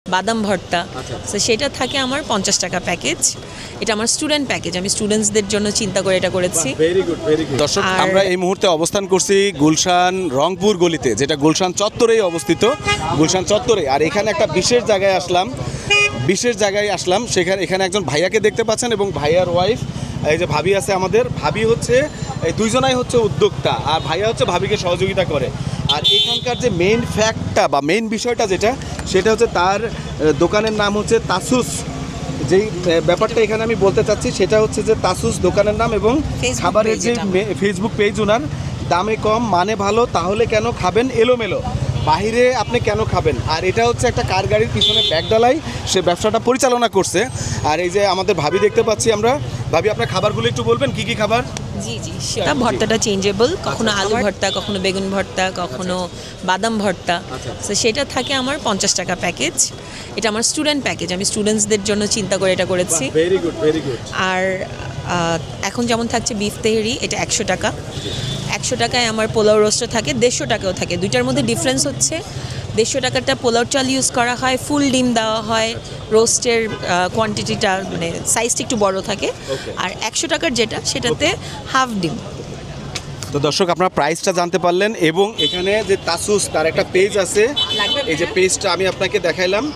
বাদাম ভর্তা। তো সেটা থাকে আমার 50 টাকা প্যাকেজ। এটা আমার স্টুডেন্ট প্যাকেজ, আমি স্টুডেন্টসদের জন্য চিন্তা করে এটা করেছি। Very good very good. দর্শক, আর- আমরা এই মুহূর্তে অবস্থান করছি গুলশান রংপুর গলিতে, যেটা গুলশান চত্বরেই অবস্থিত, গুলশান চত্বরে। আর এখানে একটা বিশেষ জায়গায় আসলাম, এখানে একজন ভাইয়াকে দেখতে পাচ্ছেন এবং ভাইয়ার ওয়াইফ, এই যে ভাবি আছে আমাদের, ভাবি হচ্ছে এই দুইজনাই হচ্ছে উদ্যোক্তা, আর ভাইয়া হচ্ছে ভাবিকে সহযোগিতা করে। আর এখানকার যে মেইন ফ্যাক্টটা বা মেইন বিষয়টা সেটা হচ্ছে তার দোকানের নাম হচ্ছে তাসুস। যেই ব্যাপারটা এখানে আমি বলতে চাচ্ছি সেটা হচ্ছে যে তাসুস দোকানের নাম, এবং Facebook খাবারের page যে এটা। ফেসবুক পেজ ওনার, দামে কম মানে ভালো, তাহলে কেন খাবেন এলোমেলো, বাইরে আপনি কেন খাবেন। আর এটা হচ্ছে একটা কার গাড়ির পিছনে ব্যাগডালাই সে ব্যবসাটা পরিচালনা করছে। আর এই যে আমাদের ভাবি দেখতে পাচ্ছি আমরা, ভাবি আপনার খাবারগুলো একটু বলবেন কি কি খাবার? জি জি তা ভর্তাটা চেঞ্জেবল, কখনো আলু ভর্তা, কখনো বেগুন ভর্তা, কখনো বাদাম ভর্তা। তো সেটা থাকে আমার 50 টাকা প্যাকেজ। এটা আমার স্টুডেন্ট প্যাকেজ, আমি স্টুডেন্টসদের জন্য চিন্তা করে এটা করেছি। Very good very good. আর এখন যেমন থাকছে বিফ তেহেরি, এটা 100 টাকা। 100 টাকায় আমার পোলাও রোস্টও থাকে, 150 টাকাও থাকে। দুইটার মধ্যে ডিফারেন্স হচ্ছে 150 টাকাটা পোলাও চাল ইউজ করা হয়, ফুল ডিম দেওয়া হয়, রোস্টের কোয়ান্টিটিটা মানে সাইজটা একটু বড় থাকে। আর 100 টাকার যেটা সেটাতে হাফ ডিম। তো দর্শক, আপনারা প্রাইসটা জানতে পারলেন, এবং এখানে যে তাসুস তার একটা পেজ আছে, এই যে পেজটা আমি আপনাকে দেখাইলাম।